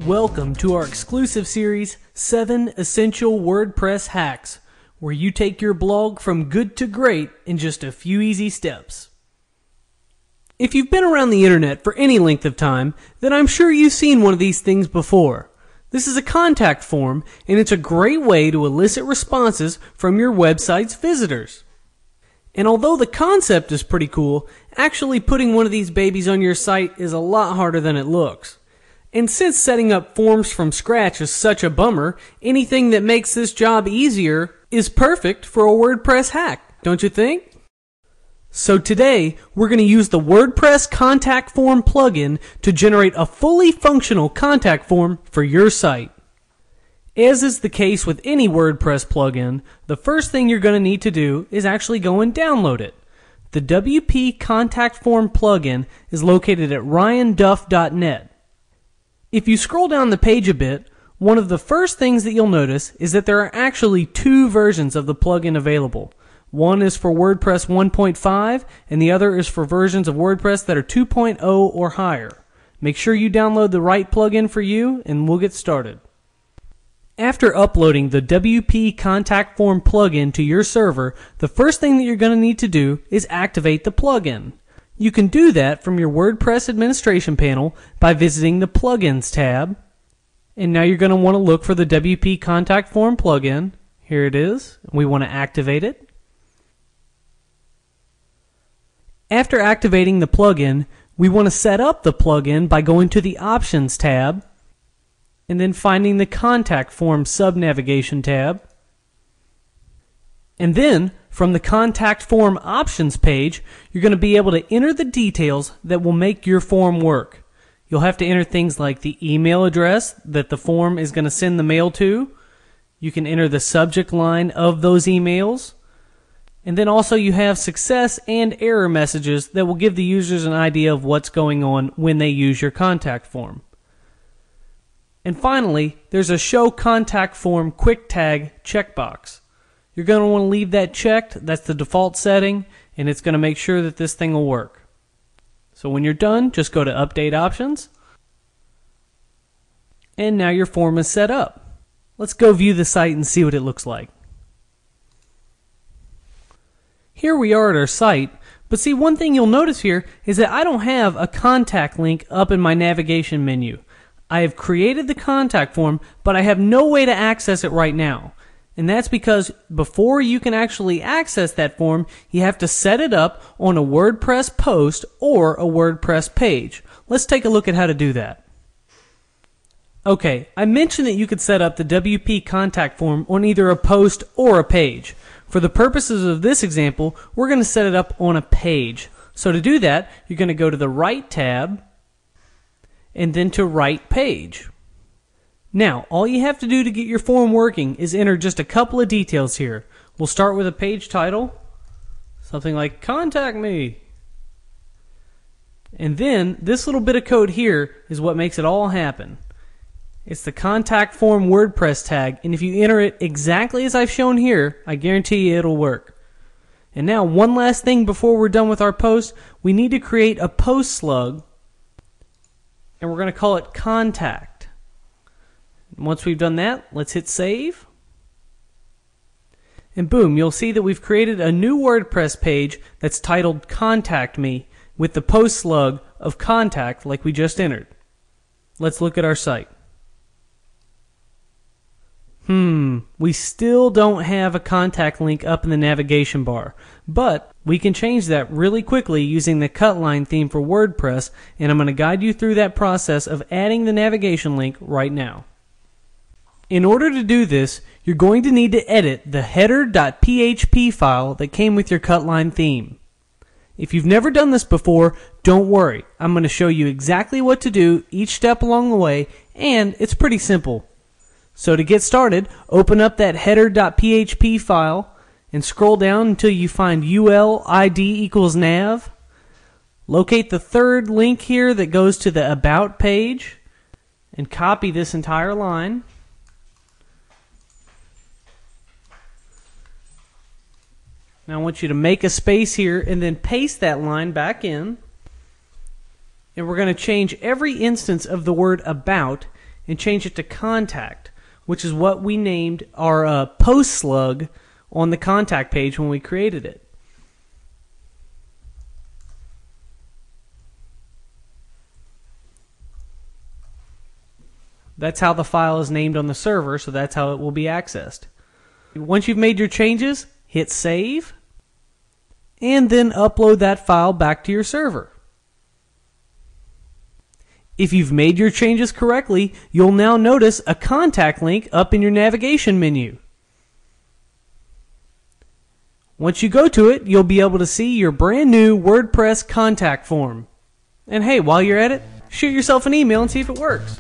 Welcome to our exclusive series, 7 Essential WordPress Hacks, where you take your blog from good to great in just a few easy steps. If you've been around the internet for any length of time, then I'm sure you've seen one of these things before. This is a contact form, and it's a great way to elicit responses from your website's visitors. And although the concept is pretty cool, actually putting one of these babies on your site is a lot harder than it looks. And since setting up forms from scratch is such a bummer, anything that makes this job easier is perfect for a WordPress hack, don't you think? So today, we're going to use the WordPress Contact Form plugin to generate a fully functional contact form for your site. As is the case with any WordPress plugin, the first thing you're going to need to do is actually go and download it. The WP Contact Form plugin is located at ryanduff.net. If you scroll down the page a bit, one of the first things that you'll notice is that there are actually two versions of the plugin available. One is for WordPress 1.5 and the other is for versions of WordPress that are 2.0 or higher. Make sure you download the right plugin for you and we'll get started. After uploading the WP Contact Form plugin to your server, the first thing that you're going to need to do is activate the plugin. You can do that from your WordPress administration panel by visiting the Plugins tab. And now you're going to want to look for the WP Contact Form plugin. Here it is. We want to activate it. After activating the plugin, we want to set up the plugin by going to the Options tab and then finding the Contact Form sub-navigation tab. And then, from the Contact Form Options page, you're going to be able to enter the details that will make your form work. You'll have to enter things like the email address that the form is going to send the mail to. You can enter the subject line of those emails. And then also you have success and error messages that will give the users an idea of what's going on when they use your contact form. And finally, there's a Show Contact Form Quick Tag checkbox. You're going to want to leave that checked. That's the default setting, and it's going to make sure that this thing will work. So when you're done, just go to Update Options. And now your form is set up. Let's go view the site and see what it looks like. Here we are at our site, but see, one thing you'll notice here is that I don't have a contact link up in my navigation menu. I have created the contact form, but I have no way to access it right now. And that's because before you can actually access that form, you have to set it up on a WordPress post or a WordPress page. Let's take a look at how to do that. Okay, I mentioned that you could set up the WP contact form on either a post or a page. For the purposes of this example, we're going to set it up on a page. So to do that, you're going to go to the Right tab and then to Right Page. Now, all you have to do to get your form working is enter just a couple of details here. We'll start with a page title, something like Contact Me. And then this little bit of code here is what makes it all happen. It's the Contact Form WordPress tag, and if you enter it exactly as I've shown here, I guarantee you it'll work. And now, one last thing before we're done with our post, we need to create a post slug, and we're going to call it Contact. Once we've done that, let's hit save. And boom, you'll see that we've created a new WordPress page that's titled Contact Me with the post slug of contact like we just entered. Let's look at our site. We still don't have a contact link up in the navigation bar, but we can change that really quickly using the Cutline theme for WordPress, and I'm going to guide you through that process of adding the navigation link right now. In order to do this, you're going to need to edit the header.php file that came with your Cutline theme. If you've never done this before, don't worry. I'm going to show you exactly what to do each step along the way, and it's pretty simple. So to get started, open up that header.php file and scroll down until you find ULID equals nav. Locate the third link here that goes to the About page and copy this entire line. Now I want you to make a space here and then paste that line back in. And we're going to change every instance of the word about and change it to contact, which is what we named our post slug on the contact page when we created it. That's how the file is named on the server, so that's how it will be accessed. Once you've made your changes, hit save, and then upload that file back to your server. If you've made your changes correctly, you'll now notice a contact link up in your navigation menu. Once you go to it, you'll be able to see your brand new WordPress contact form. And hey, while you're at it, shoot yourself an email and see if it works.